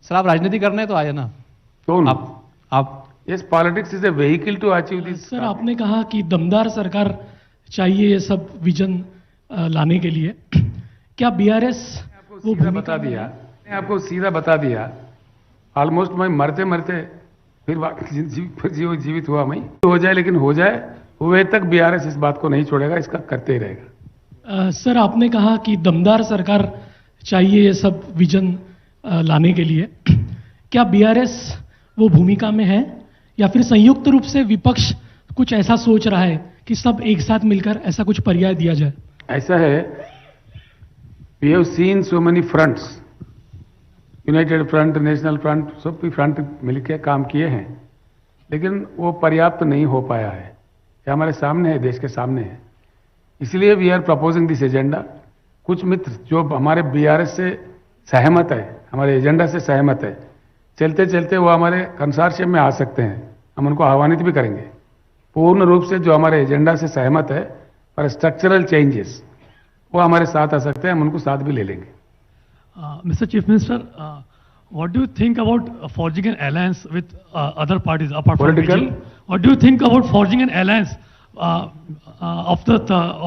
Sir आप राजनीति करने तो आए ना। कौन? आप yes, politics is a vehicle to achieve this. Sir आपने कहा कि दमदार सरकार चाहिए ये सब विजन लाने के लिए। क्या बीआरएस वो सीधा भूमिका बता में दिया, है? मैंने आपको सीधा बता दिया। ऑलमोस्ट मैं मरते मरते फिर जीवित हुआ मैं। हो जाए, लेकिन हो जाए, हुए तक बीआरएस इस बात को नहीं छोड़ेगा, इसका करते ही रहेगा। सर आपने कहा कि दमदार सरकार चाहिए ये सब विजन लाने के लिए। क्या बीआरएस वो भूमिका में है या फिर संयुक्त रूप से विपक्ष कुछ ऐसा सोच रहा है कि सब एक साथ मिलकर ऐसा कुछ पर्याय दिया जाए? ऐसा है, we have seen so many fronts, united front, national front, सब भी फ्रंट मिलकर काम किए हैं, लेकिन वो पर्याप्त नहीं हो पाया है। ये हमारे सामने है, देश के सामने है। इसलिए we are proposing this agenda. कुछ मित्र जो हमारे बीआरएस से सहमत है, हमारे एजेंडा से सहमत है, चलते चलते वो हमारे कंसोर्शियम में आ सकते हैं। हम उनको आह्वानित भी करेंगे। पूर्ण रूप से जो हमारे एजेंडा से सहमत है पर स्ट्रक्चरल चेंजेस, वो हमारे साथ आ सकते हैं, हम उनको साथ भी ले लेंगे। Mr. Chief Minister, what do you think about forging an alliance with other parties apart from Political? BJP? What do you think about forging an alliance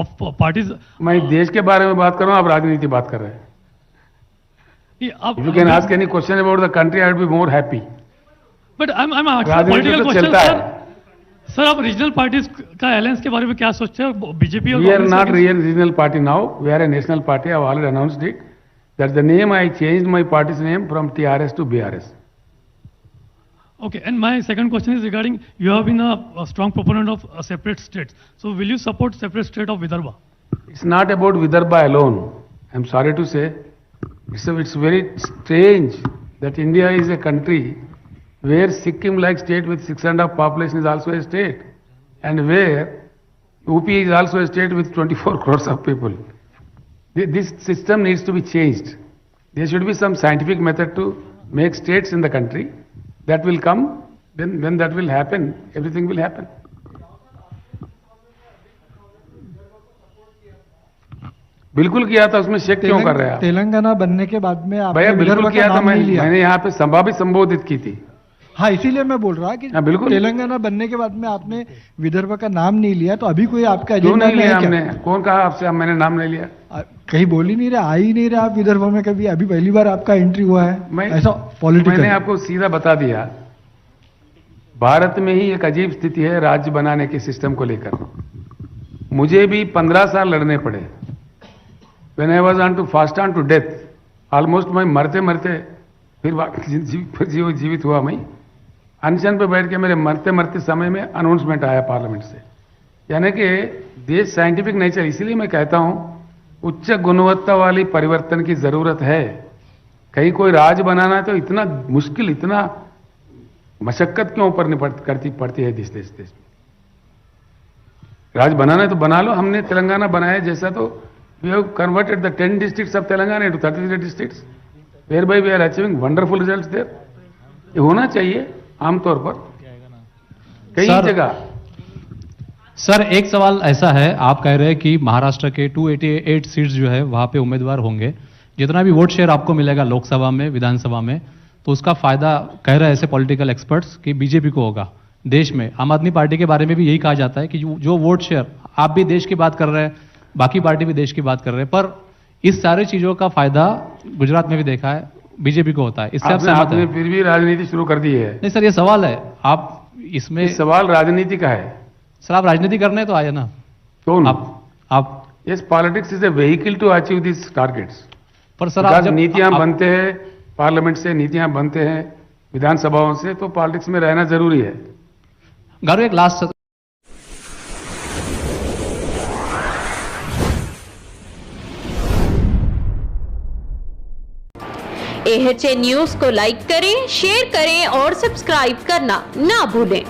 of parties? मैं देश के बारे में बात कर रहा हूँ, आप राजनीति बात कर रहे हैं। If you can ask any question about the country, I would be more happy. But I'm asking a राजनीति political तो question, चलता sir. है। सर आप रीजनल पार्टीज का अलायंस के बारे में क्या सोचते हैं? बीजेपी और We are कांग्रेस not के- real regional party now. We are a national party. I have already announced it. That's the name. I changed my party's name from TRS to BRS. Okay, and my second question is regarding, you have been a strong proponent of separate states. So will you support separate state of Vidarbha? It's not about Vidarbha alone. I'm sorry to say. It's very strange that India is a country where Sikkim-like state with 6.5 population is also a state, and where UP is also a state with 24 crores of people. This system needs to be changed. There should be some scientific method to make states in the country. That will come. When that will happen, everything will happen. बिल्कुल किया था, उसमें shake क्यों कर रहे हैं आप? तेलंगाना बनने के बाद में आपने भैया बिल्कुल विदर्भ का किया था। नाम नहीं लिया। मैंने यहाँ पे सभा भी संबोधित की थी। हाँ, इसीलिए मैं बोल रहा कि हाँ, बिल्कुल। तेलंगाना बनने के बाद में आपने विदर्भ का नाम नहीं लिया, तो अभी कोई आपका क्यों एजेंडा नहीं में लिया है क्या? हमने? कौन कहा आपसे मैंने नाम नहीं लिया? कहीं बोल ही नहीं रहे, आ ही नहीं रहे आप विदर्भ में कभी। अभी पहली बार आपका एंट्री हुआ है ऐसा पॉलिटिकल। मैंने आपको सीधा बता दिया, भारत में ही एक अजीब स्थिति है राज्य बनाने के सिस्टम को लेकर। मुझे भी 15 साल लड़ने पड़े। When I was on to fast on to death, almost मैं मरते मरते फिर जीवित हुआ मैं। अनशन पे बैठ के मेरे मरते मरते समय में अनाउंसमेंट आया पार्लियामेंट से, यानी कि देश साइंटिफिक नेचर। इसीलिए मैं कहता हूं उच्च गुणवत्ता वाली परिवर्तन की जरूरत है। कहीं कोई राज बनाना है तो इतना मुश्किल, इतना मशक्कत क्यों ऊपर पड़ती है देश में। राज बनाना है तो बना लो। हमने तेलंगाना बनाया जैसा, तो we have converted the 10 districts of Telangana into 33 districts, whereby we are achieving wonderful results there. ये होना चाहिए आमतौर पर कई जगह। सर एक सवाल ऐसा है, आप कह रहे हैं कि महाराष्ट्र के 288 सीट्स जो है वहां पे उम्मीदवार होंगे, जितना भी वोट शेयर आपको मिलेगा लोकसभा में, विधानसभा में, तो उसका फायदा कह रहे हैं ऐसे पॉलिटिकल एक्सपर्ट्स कि बीजेपी को होगा। देश में आम आदमी पार्टी के बारे में भी यही कहा जाता है कि जो वोट शेयर, आप भी देश की बात कर रहे हैं, बाकी पार्टी भी देश की बात कर रहे हैं, पर इस सारी चीजों का फायदा गुजरात में भी देखा है बीजेपी को होता है। इससे आप सहमत आपने हैं? फिर भी राजनीति शुरू कर दी है। नहीं सर, ये सवाल है, आप इसमें ये सवाल राजनीति का है। सर आप राजनीति करने तो आए ना। कौन? आप yes, politics is a vehicle to achieve this targets. पर सर आप जब नीतियां बनते हैं, पार्लियामेंट से नीतियां बनते हैं, विधानसभाओं से, तो पॉलिटिक्स में रहना जरूरी है। गारू एक लास्ट AHA न्यूज को लाइक करें, शेयर करें और सब्सक्राइब करना ना भूलें।